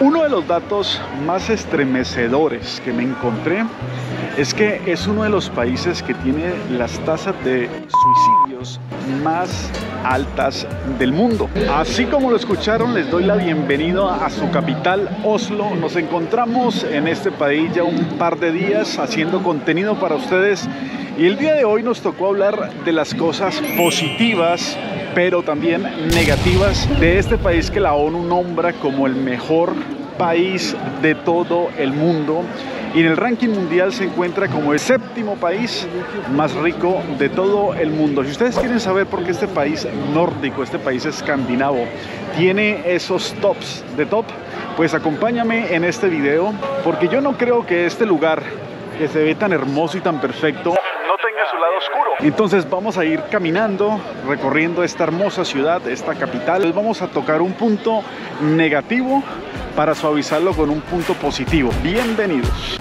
Uno de los datos más estremecedores que me encontré es que es uno de los países que tiene las tasas de suicidios más altas del mundo. Así como lo escucharon, les doy la bienvenida a su capital, Oslo. Nos encontramos en este país ya un par de días haciendo contenido para ustedes y el día de hoy nos tocó hablar de las cosas positivas pero también negativas de este país que la ONU nombra como el mejor país de todo el mundo, y en el ranking mundial se encuentra como el séptimo país más rico de todo el mundo. Si ustedes quieren saber por qué este país nórdico, este país escandinavo, tiene esos tops de top, pues acompáñame en este video, porque yo no creo que este lugar que se ve tan hermoso y tan perfecto no tenga su lado oscuro. Entonces vamos a ir caminando, recorriendo esta hermosa ciudad, esta capital. Entonces vamos a tocar un punto negativo para suavizarlo con un punto positivo. Bienvenidos.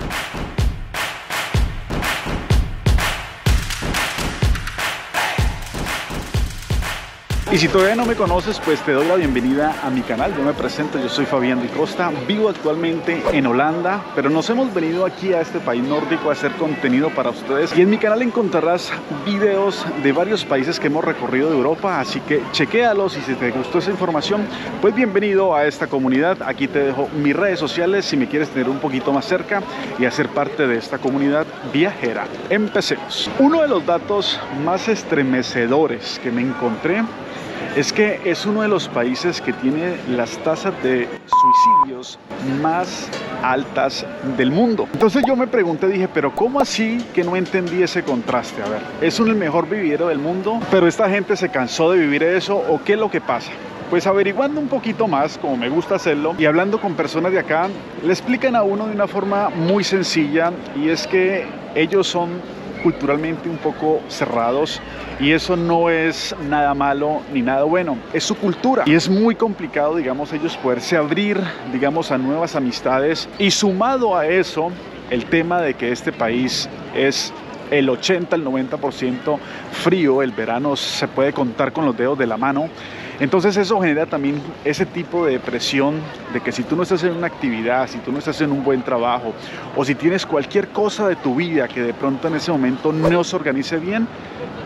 Y si todavía no me conoces, pues te doy la bienvenida a mi canal. Yo me presento, yo soy Fabián Di Costa, vivo actualmente en Holanda, pero nos hemos venido aquí a este país nórdico a hacer contenido para ustedes. Y en mi canal encontrarás videos de varios países que hemos recorrido de Europa, así que chequéalos y si te gustó esa información, pues bienvenido a esta comunidad. Aquí te dejo mis redes sociales si me quieres tener un poquito más cerca y hacer parte de esta comunidad viajera. Empecemos. Uno de los datos más estremecedores que me encontré es que es uno de los países que tiene las tasas de suicidios más altas del mundo. Entonces yo me pregunté, dije, pero ¿cómo así que no entendí ese contraste? A ver, es el mejor vividero del mundo, pero esta gente se cansó de vivir eso, ¿o qué es lo que pasa? Pues averiguando un poquito más, como me gusta hacerlo, y hablando con personas de acá, le explican a uno de una forma muy sencilla, y es que ellos son culturalmente un poco cerrados, y eso no es nada malo ni nada bueno, es su cultura, y es muy complicado, digamos, ellos poderse abrir, digamos, a nuevas amistades. Y sumado a eso, el tema de que este país es el 80 al 90% frío, el verano se puede contar con los dedos de la mano. Entonces eso genera también ese tipo de depresión, de que si tú no estás en una actividad, si tú no estás en un buen trabajo, o si tienes cualquier cosa de tu vida que de pronto en ese momento no se organice bien,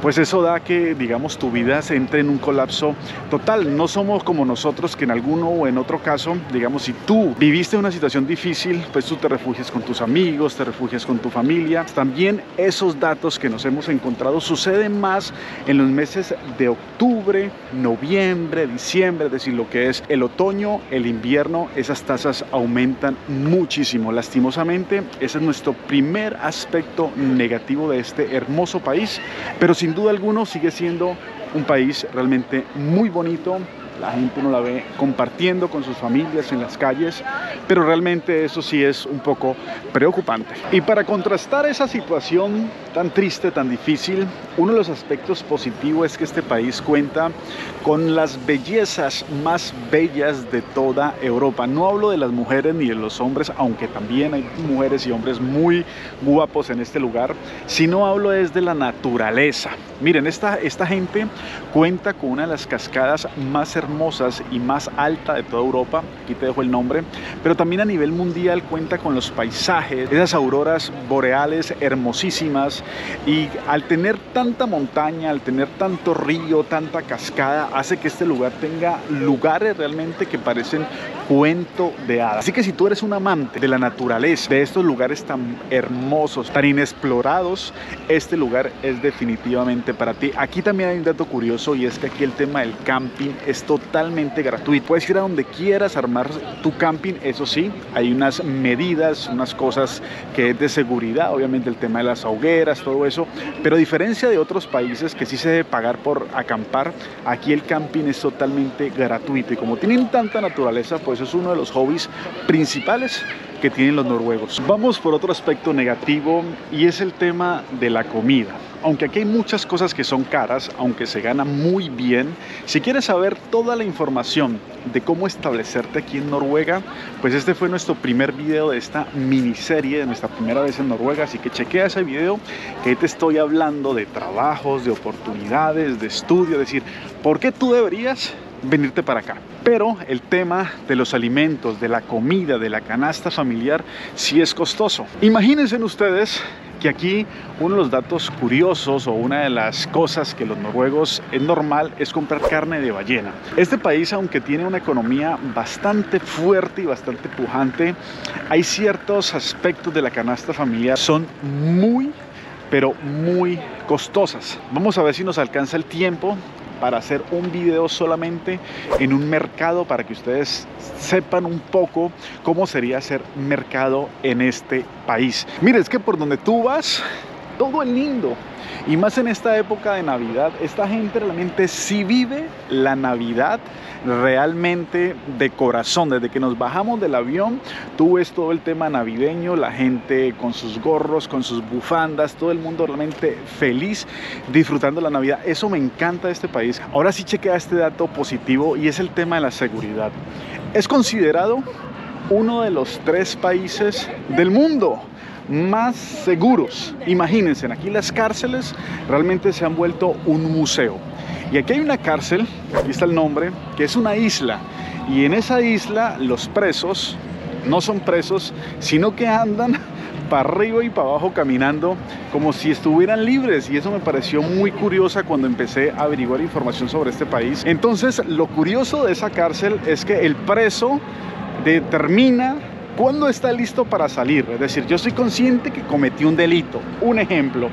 pues eso da que, digamos, tu vida se entre en un colapso total. No somos como nosotros, que en alguno o en otro caso, digamos, si tú viviste una situación difícil, pues tú te refugias con tus amigos, te refugias con tu familia. También esos datos que nos hemos encontrado suceden más en los meses de octubre, noviembre, diciembre, es decir, lo que es el otoño, el invierno. Esas tasas aumentan muchísimo. Lastimosamente, ese es nuestro primer aspecto negativo de este hermoso país, pero sin duda alguna sigue siendo un país realmente muy bonito. La gente no la ve compartiendo con sus familias en las calles, pero realmente eso sí es un poco preocupante. Y para contrastar esa situación tan triste, tan difícil, uno de los aspectos positivos es que este país cuenta con las bellezas más bellas de toda Europa. No hablo de las mujeres ni de los hombres, aunque también hay mujeres y hombres muy guapos en este lugar, sino hablo es de la naturaleza. Miren, esta gente cuenta con una de las cascadas más hermosas y más alta de toda Europa. Aquí te dejo el nombre. Pero también a nivel mundial cuenta con los paisajes, esas auroras boreales hermosísimas. Y al tener tanta montaña, al tener tanto río, tanta cascada, hace que este lugar tenga lugares realmente que parecen cuento de hadas. Así que si tú eres un amante de la naturaleza, de estos lugares tan hermosos, tan inexplorados, este lugar es definitivamente para ti. Aquí también hay un dato curioso, y es que aquí el tema del camping es totalmente gratuito. Puedes ir a donde quieras armar tu camping. Eso sí, hay unas medidas, unas cosas que es de seguridad, obviamente el tema de las hogueras, todo eso, pero a diferencia de otros países que sí se debe pagar por acampar, aquí el camping es totalmente gratuito, y como tienen tanta naturaleza, pues es uno de los hobbies principales que tienen los noruegos. Vamos por otro aspecto negativo, y es el tema de la comida. Aunque aquí hay muchas cosas que son caras, aunque se gana muy bien, si quieres saber toda la información de cómo establecerte aquí en Noruega, pues este fue nuestro primer video de esta miniserie, de nuestra primera vez en Noruega, así que chequea ese video, que ahí te estoy hablando de trabajos, de oportunidades, de estudio, es decir, ¿por qué tú deberías venirte para acá. Pero el tema de los alimentos, de la comida, de la canasta familiar, sí es costoso. Imagínense ustedes que aquí uno de los datos curiosos o una de las cosas que los noruegos es normal es comprar carne de ballena. Este país, aunque tiene una economía bastante fuerte y bastante pujante, hay ciertos aspectos de la canasta familiar son muy, pero muy costosas. Vamos a ver si nos alcanza el tiempo para hacer un video solamente en un mercado para que ustedes sepan un poco cómo sería hacer mercado en este país. Mire, es que por donde tú vas, todo es lindo. Y más en esta época de Navidad, esta gente realmente sí vive la Navidad realmente de corazón. Desde que nos bajamos del avión, tú ves todo el tema navideño, la gente con sus gorros, con sus bufandas, todo el mundo realmente feliz, disfrutando la Navidad. Eso me encanta de este país. Ahora sí chequea este dato positivo y es el tema de la seguridad. Es considerado uno de los 3 países del mundo más seguros. Imagínense, aquí las cárceles realmente se han vuelto un museo. Y aquí hay una cárcel, aquí está el nombre, que es una isla. Y en esa isla los presos no son presos, sino que andan para arriba y para abajo caminando como si estuvieran libres. Y eso me pareció muy curiosa cuando empecé a averiguar información sobre este país. Entonces, lo curioso de esa cárcel es que el preso determina cuándo está listo para salir. Es decir, yo soy consciente que cometí un delito, un ejemplo,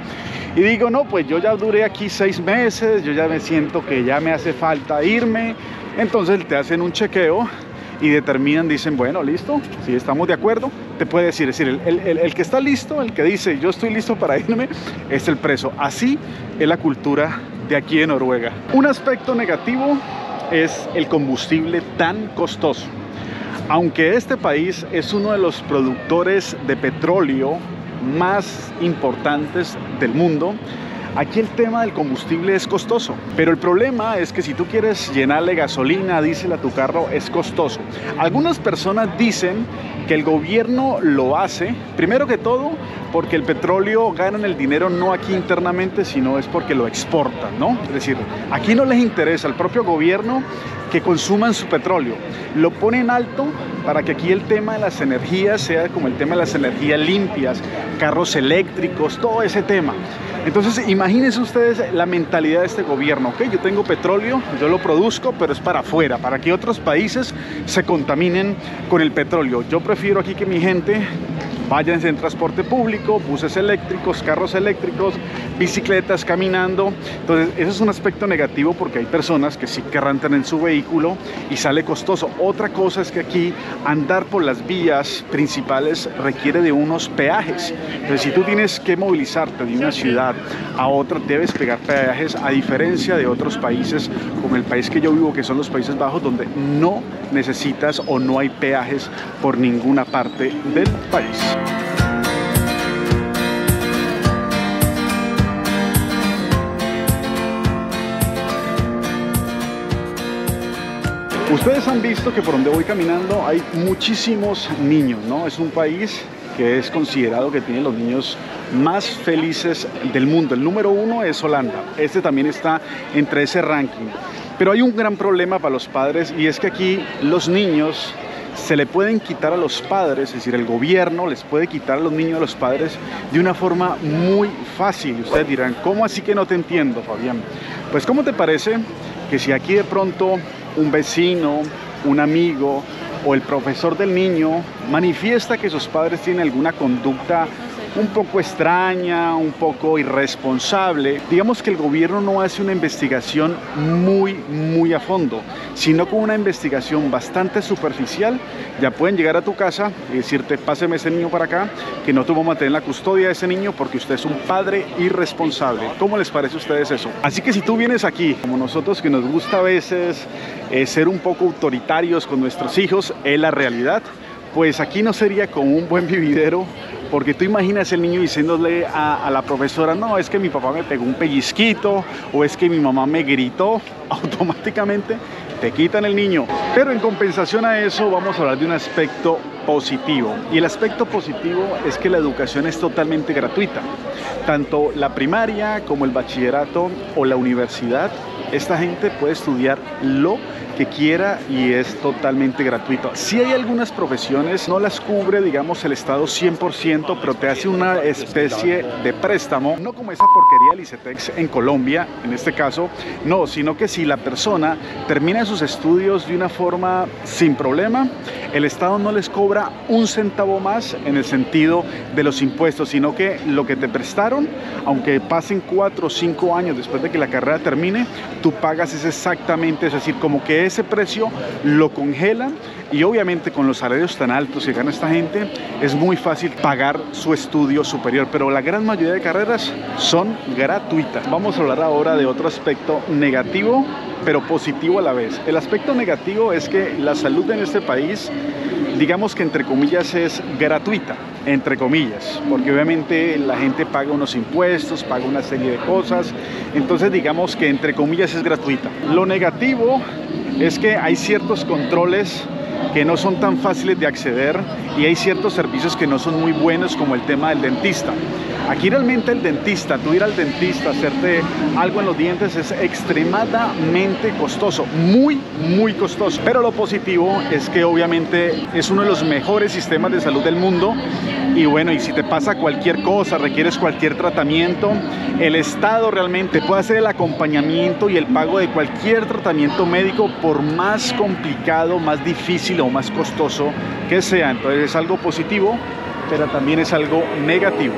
y digo, no, pues yo ya duré aquí 6 meses, yo ya me siento que ya me hace falta irme. Entonces te hacen un chequeo y determinan, dicen, bueno, listo, si estamos de acuerdo, te puede decir. Es decir, el que está listo, el que dice, yo estoy listo para irme, es el preso. Así es la cultura de aquí en Noruega. Un aspecto negativo es el combustible tan costoso. Aunque este país es uno de los productores de petróleo más importantes del mundo, aquí el tema del combustible es costoso. Pero el problema es que si tú quieres llenarle gasolina, diésel a tu carro, es costoso. Algunas personas dicen que el gobierno lo hace, primero que todo, porque el petróleo ganan el dinero no aquí internamente, sino es porque lo exportan, ¿no? Es decir, aquí no les interesa al propio gobierno que consuman su petróleo. Lo ponen alto para que aquí el tema de las energías sea como el tema de las energías limpias, carros eléctricos, todo ese tema. Entonces, imagínense ustedes la mentalidad de este gobierno. Ok, yo tengo petróleo, yo lo produzco, pero es para afuera, para que otros países se contaminen con el petróleo. Yo prefiero aquí que mi gente vayan en transporte público, buses eléctricos, carros eléctricos, bicicletas, caminando. Entonces, eso es un aspecto negativo porque hay personas que sí querrán tener su vehículo y sale costoso. Otra cosa es que aquí andar por las vías principales requiere de unos peajes. Entonces, si tú tienes que movilizarte de una ciudad a otra, debes pagar peajes, a diferencia de otros países, como el país que yo vivo, que son los Países Bajos, donde no necesitas o no hay peajes por ninguna parte del país. Ustedes han visto que por donde voy caminando hay muchísimos niños, ¿no? Es un país que es considerado que tiene los niños más felices del mundo. El número 1 es Holanda. Este también está entre ese ranking. Pero hay un gran problema para los padres y es que aquí los niños se le pueden quitar a los padres, es decir, el gobierno les puede quitar a los niños a los padres de una forma muy fácil. Y ustedes dirán, ¿cómo así que no te entiendo, Fabián? Pues, ¿cómo te parece que si aquí de pronto un vecino, un amigo o el profesor del niño manifiesta que sus padres tienen alguna conducta un poco extraña, un poco irresponsable, digamos que el gobierno no hace una investigación muy a fondo, sino con una investigación bastante superficial, ya pueden llegar a tu casa y decirte, páseme ese niño para acá, que no tuvo mantener la custodia de ese niño porque usted es un padre irresponsable. ¿Cómo les parece a ustedes eso? Así que si tú vienes aquí, como nosotros que nos gusta a veces ser un poco autoritarios con nuestros hijos, es la realidad, pues aquí no sería como un buen vividero, porque tú imaginas el niño diciéndole a la profesora, no, es que mi papá me pegó un pellizquito, o es que mi mamá me gritó, automáticamente te quitan el niño. Pero en compensación a eso vamos a hablar de un aspecto positivo, y el aspecto positivo es que la educación es totalmente gratuita, tanto la primaria como el bachillerato o la universidad. Esta gente puede estudiar lo que quiera y es totalmente gratuito. Si hay algunas profesiones, no las cubre, digamos, el Estado 100%, pero te hace una especie de préstamo, no como esa porquería del ICETEX en Colombia, en este caso, no, sino que si la persona termina sus estudios de una forma sin problema, el Estado no les cobra un centavo más en el sentido de los impuestos, sino que lo que te prestaron, aunque pasen 4 o 5 años después de que la carrera termine, tú pagas es exactamente, es decir, como que ese precio lo congelan. Y obviamente con los salarios tan altos que gana esta gente es muy fácil pagar su estudio superior, pero la gran mayoría de carreras son gratuitas. Vamos a hablar ahora de otro aspecto negativo, pero positivo a la vez. El aspecto negativo es que la salud en este país, digamos que entre comillas es gratuita, entre comillas, porque obviamente la gente paga unos impuestos, paga una serie de cosas, entonces digamos que entre comillas es gratuita. Lo negativo es que hay ciertos controles que no son tan fáciles de acceder y hay ciertos servicios que no son muy buenos, como el tema del dentista. Aquí realmente el dentista, tú ir al dentista, hacerte algo en los dientes es extremadamente costoso, muy costoso. Pero lo positivo es que obviamente es uno de los mejores sistemas de salud del mundo. Y bueno, y si te pasa cualquier cosa, requieres cualquier tratamiento, el Estado realmente puede hacer el acompañamiento y el pago de cualquier tratamiento médico, por más complicado, más difícil o más costoso que sea. Entonces es algo positivo, pero también es algo negativo.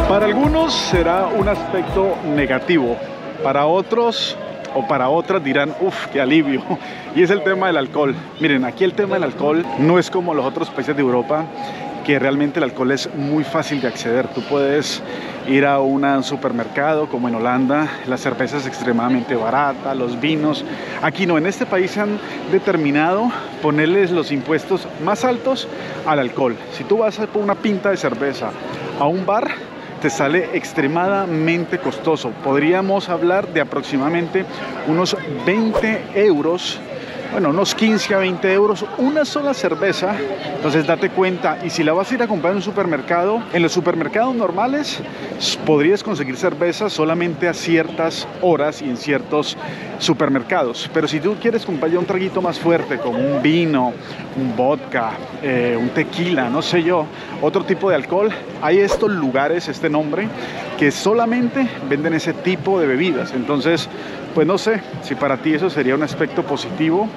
Para algunos será un aspecto negativo, para otros o para otras dirán, uff, qué alivio, y es el tema del alcohol. Miren, aquí el tema del alcohol no es como los otros países de Europa, que realmente el alcohol es muy fácil de acceder. Tú puedes ir a un supermercado como en Holanda, la cerveza es extremadamente barata, los vinos. Aquí no, en este país han determinado ponerles los impuestos más altos al alcohol. Si tú vas a por una pinta de cerveza a un bar, te sale extremadamente costoso. Podríamos hablar de aproximadamente unos 20 euros, bueno, unos 15 a 20 euros, una sola cerveza. Entonces date cuenta, y si la vas a ir a comprar en un supermercado, en los supermercados normales podrías conseguir cerveza solamente a ciertas horas y en ciertos supermercados, pero si tú quieres comprar ya un traguito más fuerte, como un vino, un vodka, un tequila, no sé yo, otro tipo de alcohol, hay estos lugares, este nombre, que solamente venden ese tipo de bebidas. Entonces, pues no sé si para ti eso sería un aspecto positivo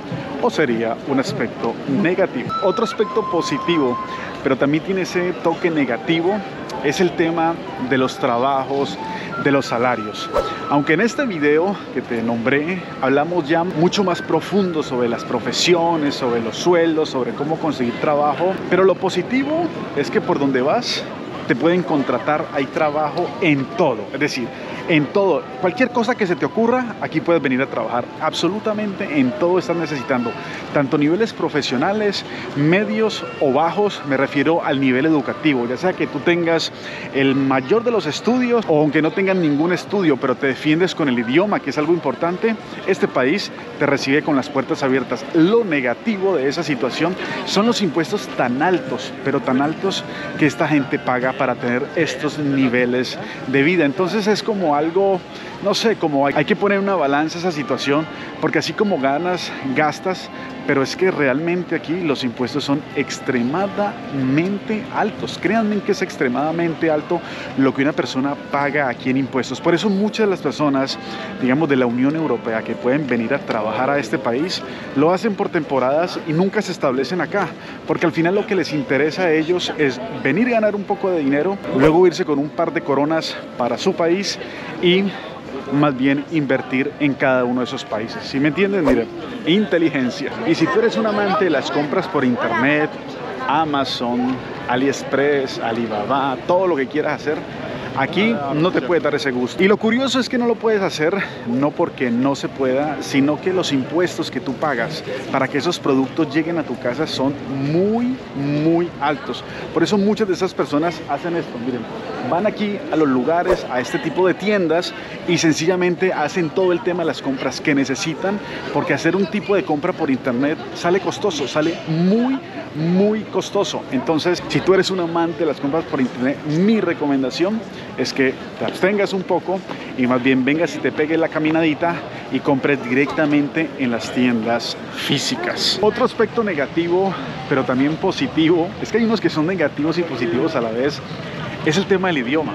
o sería un aspecto negativo. Otro aspecto positivo, pero también tiene ese toque negativo, es el tema de los trabajos, de los salarios. Aunque en este video que te nombré hablamos ya mucho más profundo sobre las profesiones, sobre los sueldos, sobre cómo conseguir trabajo, pero lo positivo es que por donde vas te pueden contratar, hay trabajo en todo, es decir, en todo, cualquier cosa que se te ocurra, aquí puedes venir a trabajar. Absolutamente en todo estás necesitando, tanto niveles profesionales, medios o bajos, me refiero al nivel educativo, ya sea que tú tengas el mayor de los estudios o aunque no tengas ningún estudio, pero te defiendes con el idioma, que es algo importante, este país te recibe con las puertas abiertas. Lo negativo de esa situación son los impuestos tan altos, pero tan altos que esta gente paga para tener estos niveles de vida. Entonces es como algo, no sé, como hay que poner una balanza a esa situación, porque así como ganas, gastas, pero es que realmente aquí los impuestos son extremadamente altos. Créanme que es extremadamente alto lo que una persona paga aquí en impuestos. Por eso muchas de las personas, digamos, de la Unión Europea que pueden venir a trabajar a este país, lo hacen por temporadas y nunca se establecen acá, porque al final lo que les interesa a ellos es venir a ganar un poco de dinero, luego irse con un par de coronas para su país y más bien invertir en cada uno de esos países. ¿Sí me entienden? Miren, inteligencia. Y si tú eres un amante de las compras por internet, Amazon, AliExpress, Alibaba, todo lo que quieras hacer, Aquí no te puedes dar ese gusto. Y lo curioso es que no lo puedes hacer no porque no se pueda, sino que los impuestos que tú pagas para que esos productos lleguen a tu casa son muy altos. Por eso muchas de esas personas hacen esto. Miren, van aquí a los lugares, a este tipo de tiendas y sencillamente hacen todo el tema de las compras que necesitan, porque hacer un tipo de compra por internet sale costoso, sale muy costoso. Entonces, si tú eres un amante de las compras por internet, mi recomendación es que te abstengas un poco y más bien vengas y te pegues la caminadita y compres directamente en las tiendas físicas. Otro aspecto negativo, pero también positivo, es que hay unos que son negativos y positivos a la vez, es el tema del idioma.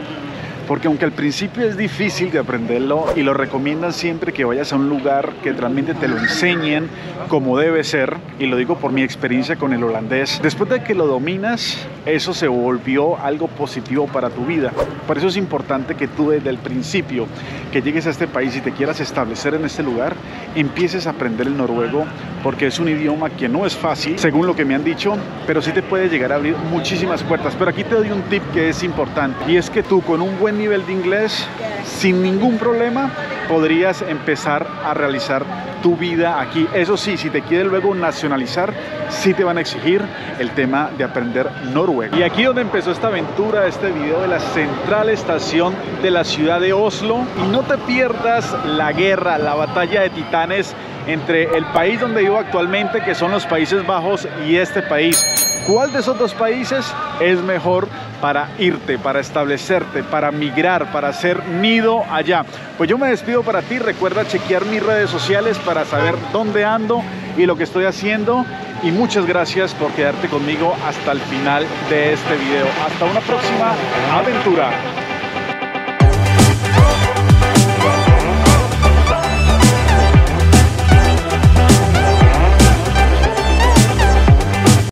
Porque aunque al principio es difícil de aprenderlo y lo recomiendan siempre que vayas a un lugar que realmente te lo enseñen como debe ser, y lo digo por mi experiencia con el holandés, después de que lo dominas, eso se volvió algo positivo para tu vida. Por eso es importante que tú desde el principio que llegues a este país y te quieras establecer en este lugar, empieces a aprender el noruego, porque es un idioma que no es fácil, según lo que me han dicho, pero sí te puede llegar a abrir muchísimas puertas. Pero aquí te doy un tip que es importante, y es que tú con un buen nivel de inglés, sin ningún problema, podrías empezar a realizar tu vida aquí. Eso sí, si te quieres luego nacionalizar, sí te van a exigir el tema de aprender noruego. Y aquí donde empezó esta aventura, este video de la central estación de la ciudad de Oslo. Y no te pierdas la guerra, la batalla de titanes entre el país donde vivo actualmente, que son los Países Bajos, y este país. ¿Cuál de esos dos países es mejor para irte, para establecerte, para migrar, para hacer nido allá? Pues yo me despido para ti. Recuerda chequear mis redes sociales para saber dónde ando y lo que estoy haciendo. Y muchas gracias por quedarte conmigo hasta el final de este video. Hasta una próxima aventura.